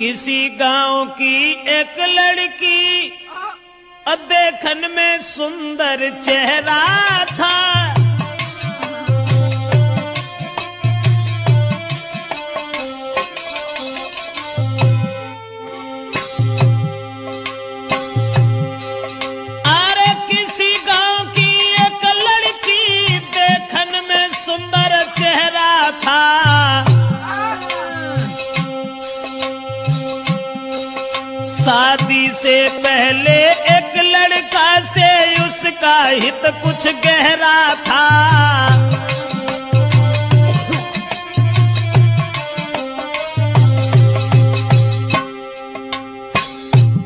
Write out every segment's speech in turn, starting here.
किसी गांव की एक लड़की देखन में सुंदर चेहरा था। अरे किसी गांव की एक लड़की देखन में सुंदर चेहरा था। शादी से पहले एक लड़का से उसका हित कुछ गहरा था।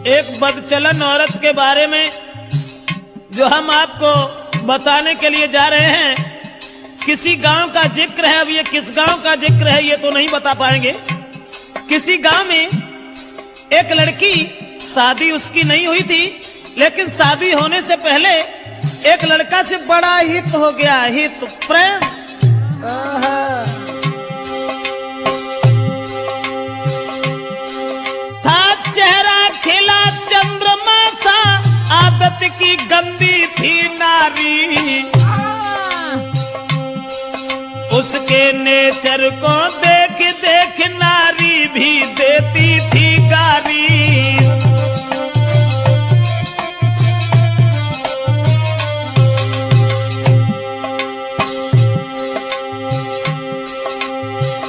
एक बदचलन औरत के बारे में जो हम आपको बताने के लिए जा रहे हैं, किसी गांव का जिक्र है। अब ये किस गांव का जिक्र है ये तो नहीं बता पाएंगे। किसी गांव में एक लड़की, शादी उसकी नहीं हुई थी, लेकिन शादी होने से पहले एक लड़का से बड़ा हित हो गया, हित प्रेम। था चेहरा खिला चंद्रमा सा, आदत की गंदी थी नारी। उसके नेचर को देख देख नारी भी देती थी गारी।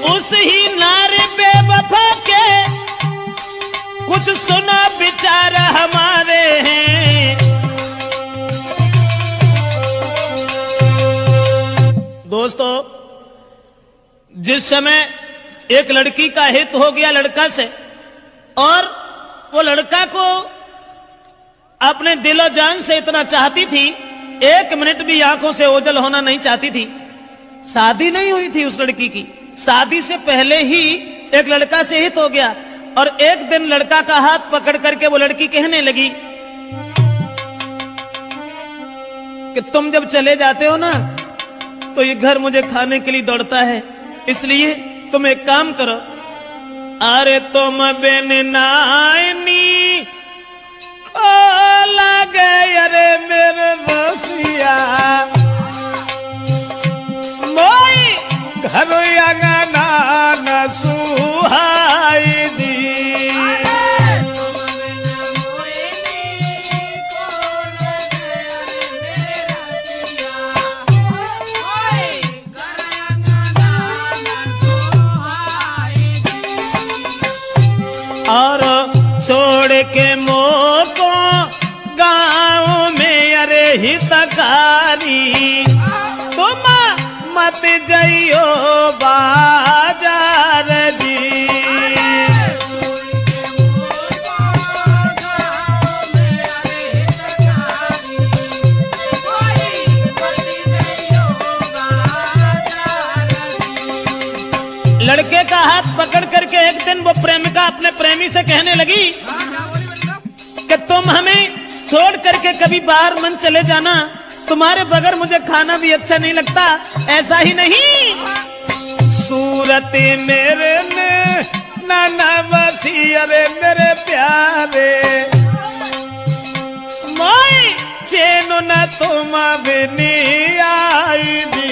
उस ही नारी बेवफा के कुछ सुना विचार हमारे हैं। दोस्तों, जिस समय एक लड़की का हित हो गया लड़का से, और वो लड़का को अपने दिलो जान से इतना चाहती थी, एक मिनट भी आंखों से ओझल होना नहीं चाहती थी। शादी नहीं हुई थी उस लड़की की, शादी से पहले ही एक लड़का से हित हो गया। और एक दिन लड़का का हाथ पकड़ करके वो लड़की कहने लगी कि तुम जब चले जाते हो ना तो ये घर मुझे खाने के लिए दौड़ता है, इसलिए तुम एक काम करो, अरे तुम बिन नानी को लगे अरे मेरे रसिया, मोई घर अंगना न सुहाई दी। और छोड़ के मोको गाँव में अरे हितकारी, तुम मत जाइयो बाजार जी। लड़के का हाथ पकड़ करके एक दिन वो प्रेमिका अपने प्रेमी से कहने लगी कि तुम हमें छोड़ करके कभी बाहर मन चले जाना, तुम्हारे बगैर मुझे खाना भी अच्छा नहीं लगता। ऐसा ही नहीं, सूरत मेरे ने नाना बसी अरे मेरे प्यारे, मोई चैन न तुम भी नहीं आई दी।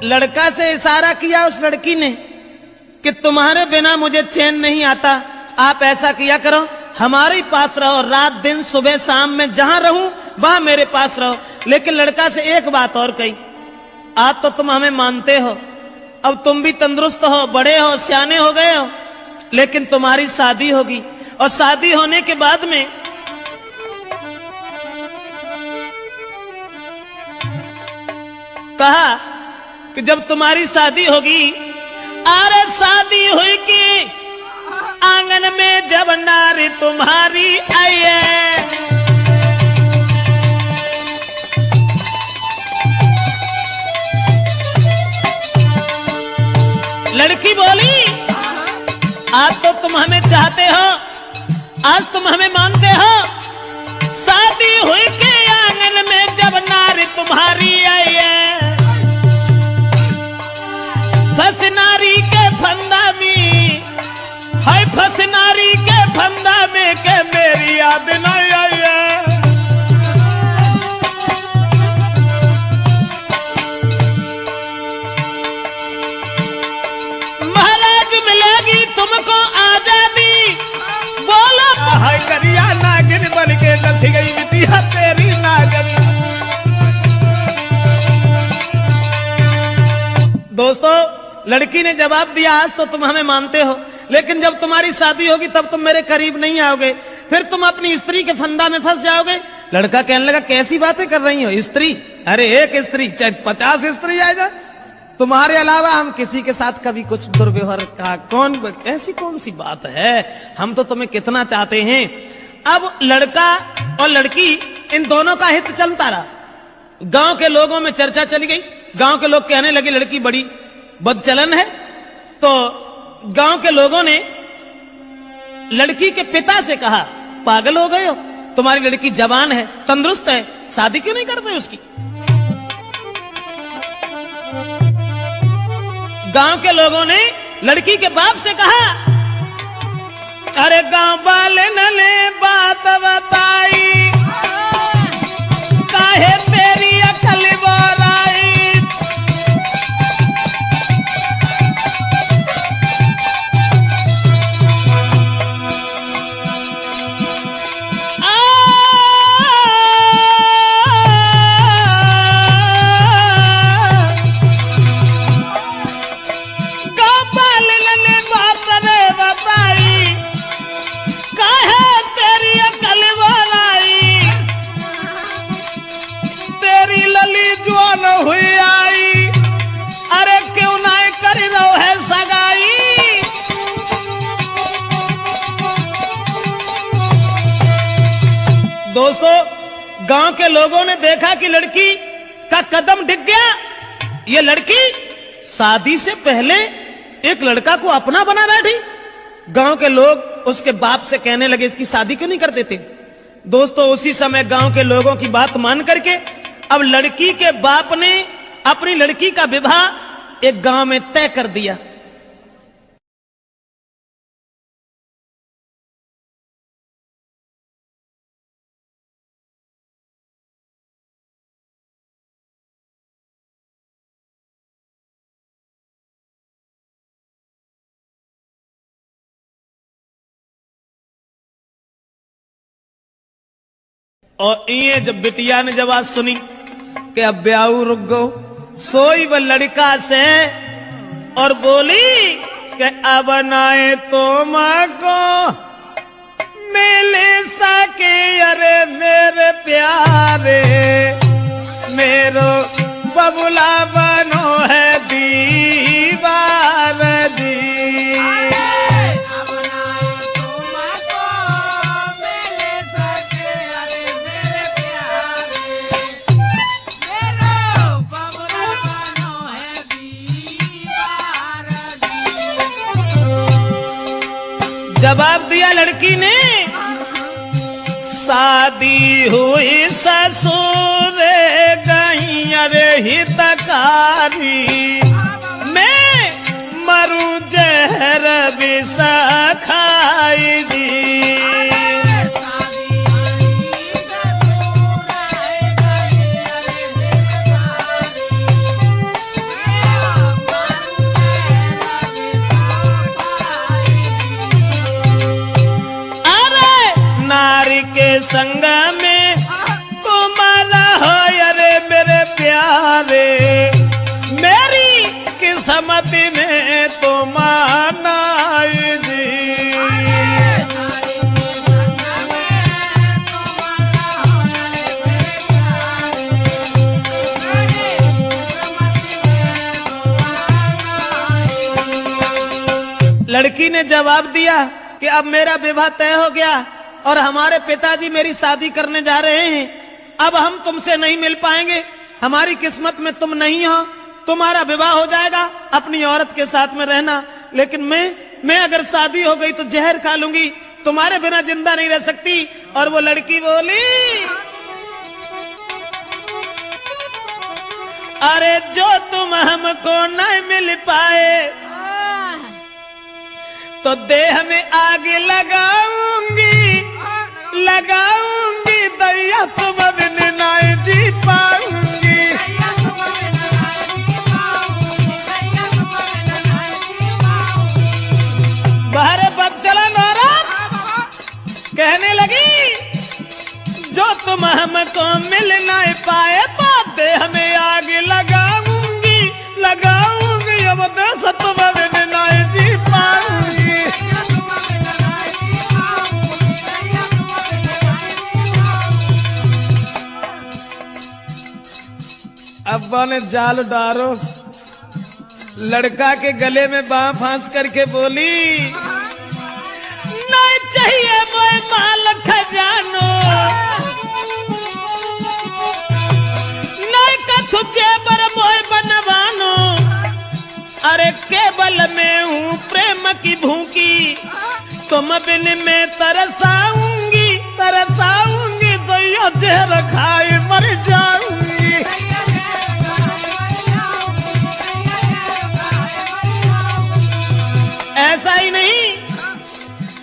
लड़का से इशारा किया उस लड़की ने कि तुम्हारे बिना मुझे चैन नहीं आता, आप ऐसा किया करो, हमारे पास रहो, रात दिन सुबह शाम में जहां रहूं वहां मेरे पास रहो। लेकिन लड़का से एक बात और कही, आज तो तुम हमें मानते हो, अब तुम भी तंदुरुस्त हो, बड़े हो, सियाने हो गए हो, लेकिन तुम्हारी शादी होगी, और शादी होने के बाद में कहा कि जब तुम्हारी शादी होगी, अरे शादी हुई कि आंगन में जब नारी तुम्हारी आई है, लड़की बोली आज तो तुम हमें चाहते हो, आज तुम हमें मानते हो, लड़की ने जवाब दिया, आज तो तुम हमें मानते हो, लेकिन जब तुम्हारी शादी होगी तब तुम मेरे करीब नहीं आओगे, फिर तुम अपनी स्त्री के फंदा में फंस जाओगे। लड़का कहने लगा, कैसी बातें कर रही हो, स्त्री? अरे एक स्त्री चाहे 50 स्त्री आएगा, तुम्हारे अलावा हम किसी के साथ कभी कुछ दुर्व्यवहार का ऐसी कौन सी बात है, हम तो तुम्हें कितना चाहते हैं। अब लड़का और लड़की इन दोनों का हित चलता रहा। गांव के लोगों में चर्चा चली गई, गांव के लोग कहने लगे लड़की बड़ी बदचलन है। तो गांव के लोगों ने लड़की के पिता से कहा, पागल हो गए हो, तुम्हारी लड़की जवान है, तंदुरुस्त है, शादी क्यों नहीं करते उसकी? गांव के लोगों ने लड़की के बाप से कहा, अरे गांव वाले ने बात बताई, काहे तेरी अकल बोलाई। हुई आई, अरे क्यों ना कर लो है सगाई। दोस्तों, गांव के लोगों ने देखा कि लड़की का कदम डिग गया। ये लड़की शादी से पहले एक लड़का को अपना बना बैठी। गांव के लोग उसके बाप से कहने लगे, इसकी शादी क्यों नहीं कर देते? दोस्तों, उसी समय गांव के लोगों की बात मान करके अब लड़की के बाप ने अपनी लड़की का विवाह एक गांव में तय कर दिया। और ये जब बिटिया ने जब आज सुनी कि अब ब्याह रुक गो, सोई वह लड़का से और बोली कि अब नाए तो माँ को मिले सके, अरे मेरे प्यारे, मेरो बबुला बनो है दीवार दी। जवाब दिया लड़की ने, शादी हुई ससुर गई, अरे हितकारी, मैं मरूं जहर विष खाई दी। संग में तुम्हारा हो, अरे मेरे प्यारे, मेरी किस्मत में तुम आना जी। लड़की ने जवाब दिया कि अब मेरा विवाह तय हो गया और हमारे पिताजी मेरी शादी करने जा रहे हैं, अब हम तुमसे नहीं मिल पाएंगे, हमारी किस्मत में तुम नहीं हो, तुम्हारा विवाह हो जाएगा, अपनी औरत के साथ में रहना, लेकिन मैं अगर शादी हो गई तो जहर खा लूंगी, तुम्हारे बिना जिंदा नहीं रह सकती। और वो लड़की बोली, अरे जो तुम हमको नहीं मिल पाए तो देह में आग लगाऊंगी, दैया तुम बिन नहीं जी पाऊंगी। बाहर बदचलन औरत कहने लगी, जो तुम हमको मिल नहीं पाए तो देह में आग लगाऊंगी, अब देश तुम बिन नहीं जी पाऊंगी। अब्बा ने जाल डारो, लड़का के गले में बांह फांस करके बोली, नहीं चाहिए मोए माल खजानो, नहीं कथु जेबर मोए बनवानो, अरे केवल मैं हूँ प्रेम की भूखी, तुम बिन में तरसाऊंगी तरसाऊंगी, तो यो जहर खाए मर जाऊंगी। ऐसा ही नहीं,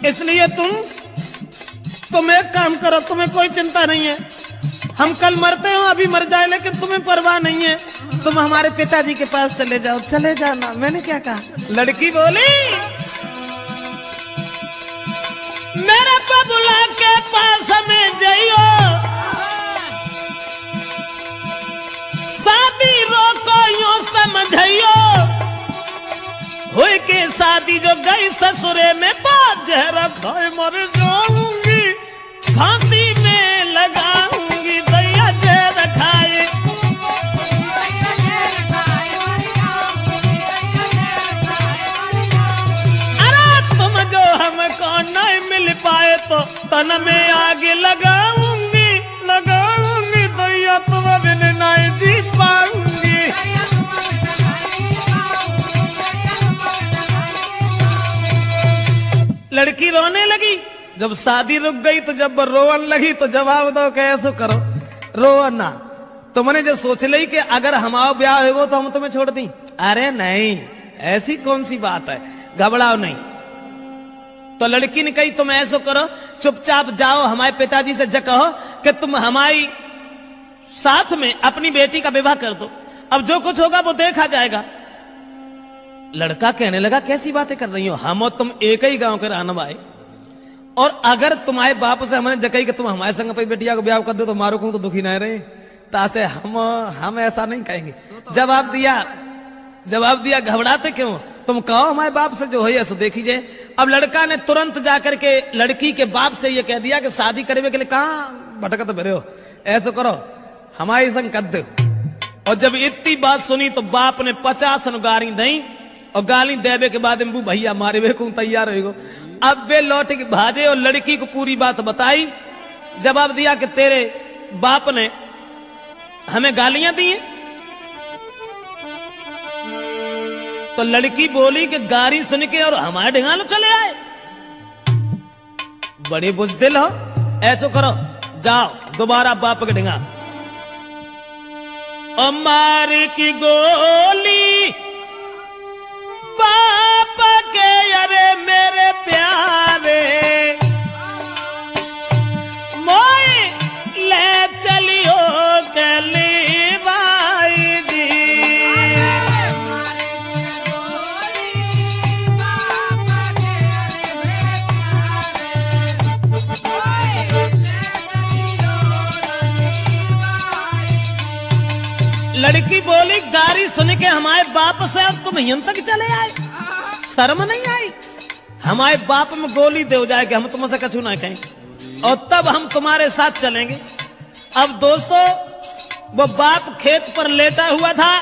इसलिए तुम एक काम करो, तुम्हें कोई चिंता नहीं है, हम कल मरते हो अभी मर जाए, लेकिन तुम्हें परवाह नहीं है, तुम हमारे पिताजी के पास चले जाओ। चले जाओ ना, मैंने क्या कहा? लड़की बोली, मेरे बबुला के पास हमें जाइयो, शादी रोको यूं समझियो, हुई के शादी जो गई ससुरे में, बात जहर खाए मर जाऊंगी, फांसी में लगाऊंगी, दैया जहर खाए। अरे तुम जो हमको नहीं मिल पाए तो तन में आग लगाऊंगी लगाऊंगी, दैया तुम बिन नहीं जी पाऊंगी। लड़की रोने लगी, जब शादी रुक गई तो जब रोवन लगी तो जवाब दो कैसे करो, रो ना, तुमने जो सोच ली कि अगर हमारा ब्याह है वो तो हम तुम्हें छोड़ दी, अरे नहीं, ऐसी कौन सी बात है, घबराओ नहीं। तो लड़की ने कही तुम ऐसा करो, चुपचाप जाओ हमारे पिताजी से कहो कि तुम हमारी साथ में अपनी बेटी का विवाह कर दो, अब जो कुछ होगा वो देखा जाएगा। लड़का कहने लगा कैसी बातें कर रही हो, हम और तुम एक ही गांव के रहने वाले, और अगर तुम्हारे बाप से हमने जकई कि तुम हमारे संग पे बेटिया को ब्याह कर दो तो मारो को तो दुखी नहीं रहे, तासे हम ऐसा नहीं कहेंगे। जवाब दिया घबराते क्यों, तुम कहो हमारे बाप से जो हो ऐसा देखिए। अब लड़का ने तुरंत जाकर के लड़की के बाप से ये कह दिया कि शादी करने के लिए कहाँ भटकत भरे हो, ऐसा करो हमारे संग कर दो। और जब इतनी बात सुनी तो बाप ने 50 गाली दी, और गाली देवे के बाद भैया मारे वे को तैयार हो। अब वे लौट के भाजे और लड़की को पूरी बात बताई, जवाब दिया कि तेरे बाप ने हमें गालियां दी हैं। तो लड़की बोली कि गाली सुन के और हमारे ढिंगालो चले आए, बड़े बुजदिल हो, ऐसो करो जाओ दोबारा बाप के ढिंगा। और मार की गोली बाप के, अरे मेरे प्यारे मोए ले चलियो कली भाई जी। लड़की बोली गारी सुन के हमारे बाप से अब तुम यहां तक चले आए, शर्म नहीं आई? हमारे बाप में गोली दे जाएगी, हम तुमसे कछु ना कहें, और तब हम तुम्हारे साथ चलेंगे। अब दोस्तों वो बाप खेत पर लेटा हुआ था,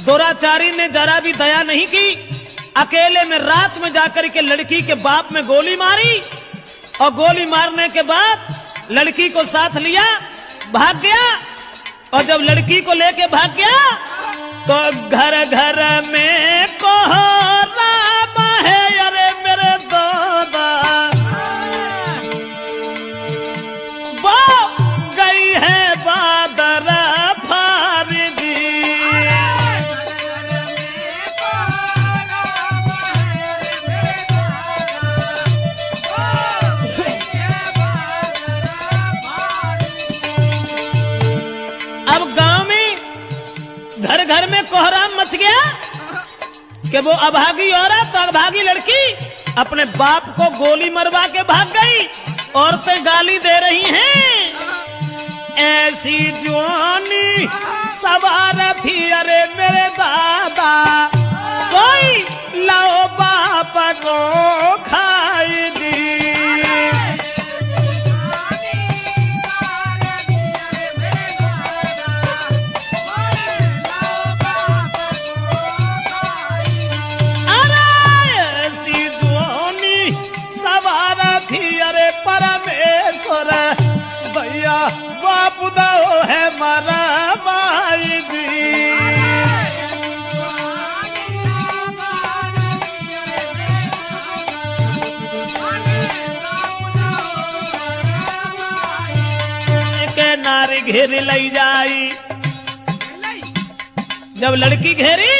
दुराचारी ने जरा भी दया नहीं की, अकेले में रात में जाकर के लड़की के बाप में गोली मारी, और गोली मारने के बाद लड़की को साथ लिया भाग गया। और जब लड़की को लेके भाग गया तो घर घर में कोहरा है, अरे मेरे दादा वो गई है बादर फारगी। अब गांव में घर घर में कोहराम मच गया कि वो अभागी औरत, अभागी लड़की अपने बाप को गोली मरवा के भाग गई। औरतें गाली दे रही हैं, ऐसी जवानी सवार थी अरे मेरे दादा, कोई लाओ बाप को खाएगी। अरे परमेश्वर भैया बाप दो है मारा भाई जी। के नारी घेरी लाई जाई, जब लड़की घेरी,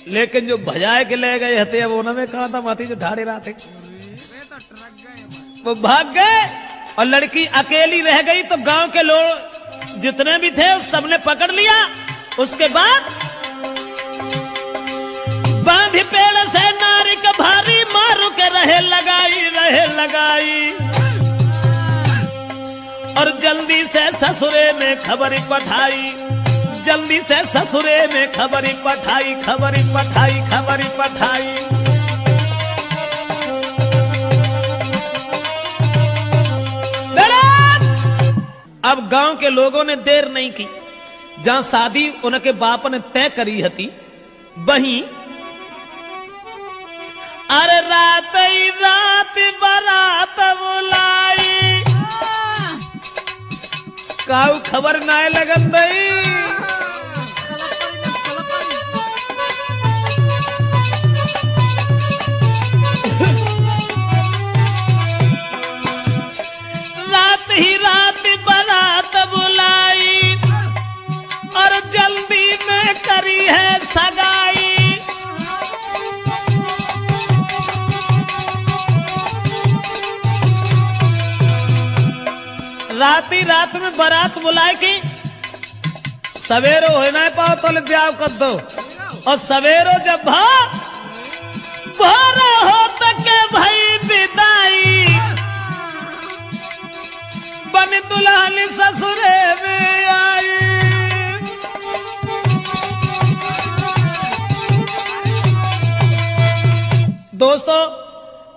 लेकिन जो भजाए के ले गए हते अब उनमें कहा था माती जो ढाड़े रहा थे वो भाग गए और लड़की अकेली रह गई। तो गांव के लोग जितने भी थे उस सबने पकड़ लिया। उसके बाद बांधी पेड़ से नारी का भारी मारू के रहे लगाई और जल्दी से ससुरे में खबरी पठाई, जल्दी से ससुरे में खबरी पठाई। अब गांव के लोगों ने देर नहीं की, जहां शादी उनके बाप ने तय करी हती वहीं अरे रात ही रात बारात बुलाई, काऊ खबर ना लगन दई। रात ही रात बारात बुलाई और जल्दी में करी है सगाई। रात ही रात में बारात बुलाए कि सवेरो हो ना पाओ तो ब्याह कर दो, और सवेरो जब भोर हो तक भाई विदाई, बन दुल्हन ससुरे में आई। दोस्तों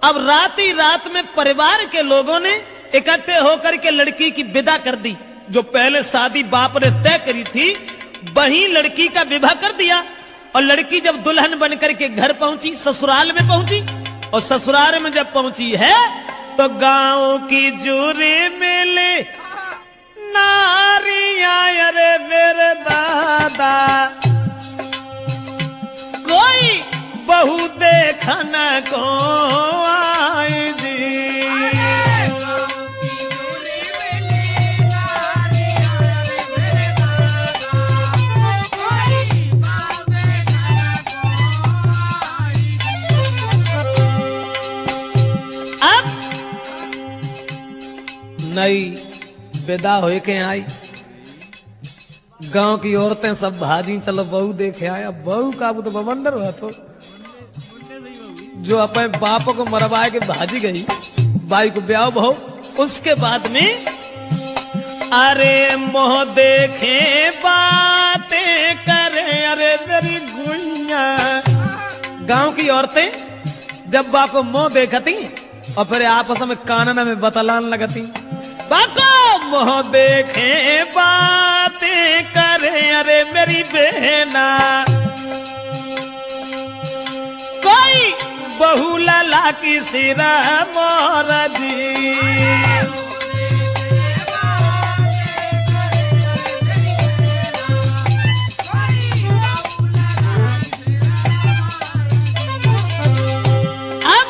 अब रात ही रात में परिवार के लोगों ने इकट्ठे होकर के लड़की की विदा कर दी। जो पहले शादी बाप ने तय करी थी वहीं लड़की का विवाह कर दिया। और लड़की जब दुल्हन बनकर के घर पहुंची, ससुराल में पहुंची, और ससुराल में जब पहुंची है तो गांव की जूरी मिली नारियां अरे मेरे दादा, कोई बहू देखना को आई जी। नई विदा हो के आई, गांव की औरतें सब भाजी चलो बहू देखे आया। बहू का तो बवंडर हुआ तो जो अपने बाप को मरवाए के भाजी गई, बाई को ब्याह बहू। उसके बाद में अरे मोह देखे बातें करे अरे मेरी गुइया। गांव की औरतें जब बाप को मोह देखती और फिर आपस में कानन में बतलान लगती, बाको मोह देखे बातें करे अरे मेरी बहना, कोई बहू लाला की सिरा मोरा जी। अब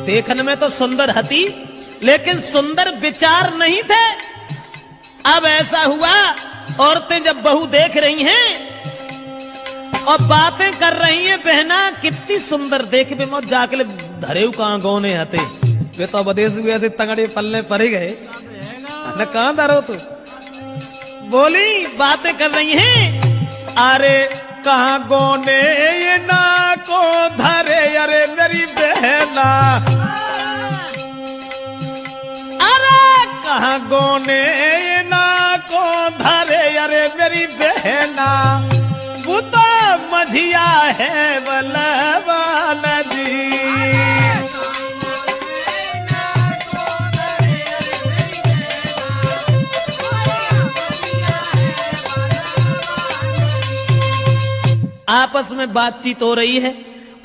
देखने में तो सुंदर हती, लेकिन सुंदर विचार नहीं थे। अब ऐसा हुआ, औरतें जब बहू देख रही हैं और बातें कर रही हैं, बहना कितनी सुंदर देख बे मत जाके धरे कहां गौने हते वे तो बदेश हुए ऐसे तंगड़े पल्ले पड़ गए न, कहां धरो तू। बोली बातें कर रही हैं, अरे कहां गौने ये ना को धरे अरे मेरी बहना, कहां गौने ना को धरे अरे मेरी बहना। आपस में बातचीत हो रही है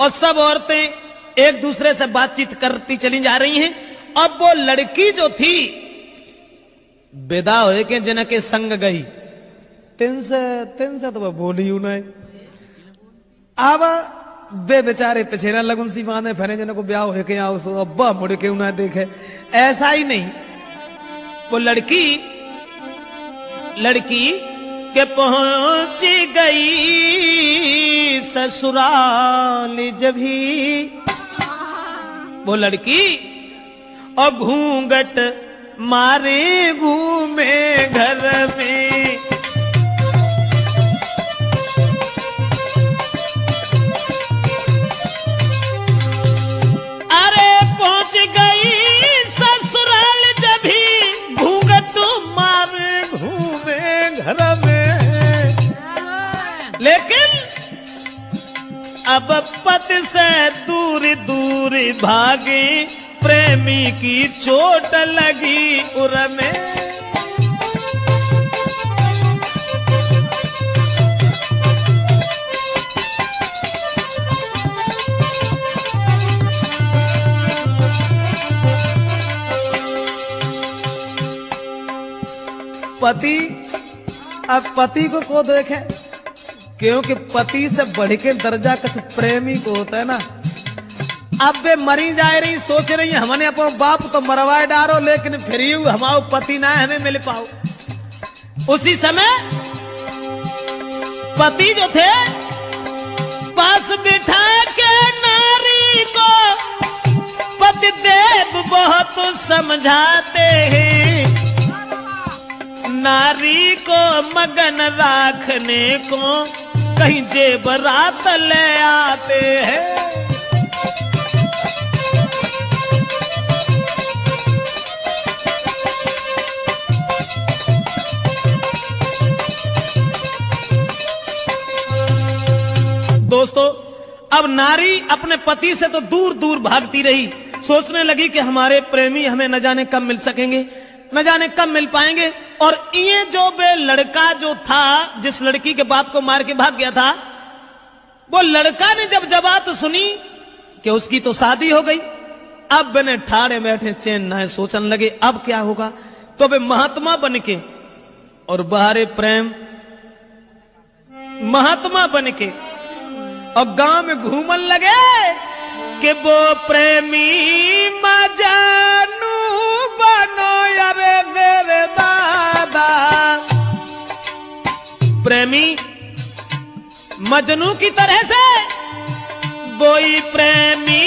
और सब औरतें एक दूसरे से बातचीत करती चली जा रही हैं। अब वो लड़की जो थी विदा हो के जिनके संग गई, तिन से तो वह बोली नहीं। अब वे बेचारे पिछेरा लगुन सी बांधे फिरे जिनको ब्याह हो के आओ सो अब्बा मुड़ के उन्हें देखे। ऐसा ही नहीं, वो लड़की के पहुंच गई ससुराल जब ही वो लड़की और घूंघट मारे घूमे घर में। अरे पहुंच गई ससुराल जब ही घूंघट मारे घूमे घर में। लेकिन अब पति से दूर दूर भागे, प्रेमी की चोट लगी उर में। पति अब पति को देखे, क्योंकि पति से बढ़ के दर्जा कुछ प्रेमी को होता है ना। अब वे मरी जा रही, सोच रही है हमने अपना बाप तो मरवाए डारो, लेकिन फिर हमारा पति ना हमें मिल पाओ। उसी समय पति जो थे पास बिठा के नारी को पति देव बहुत समझाते हैं। नारी को मगन रखने को कहीं जेबरात ले आते हैं। दोस्तों, अब नारी अपने पति से तो दूर दूर भागती रही, सोचने लगी कि हमारे प्रेमी हमें न जाने कब मिल सकेंगे, न जाने कब मिल पाएंगे। और ये जो बे लड़का जो था, जिस लड़की के बाप को मार के भाग गया था, वो लड़का ने जब बात सुनी कि उसकी तो शादी हो गई, अब बने ठाड़े बैठे चैन ना है, सोचने लगे अब क्या होगा। तो वे महात्मा बन के और बाहरे प्रेम महात्मा बन के और गांव में घूमन लगे कि वो प्रेमी मजानू बनो यारे मेरे दादा। प्रेमी मजनू की तरह से वही प्रेमी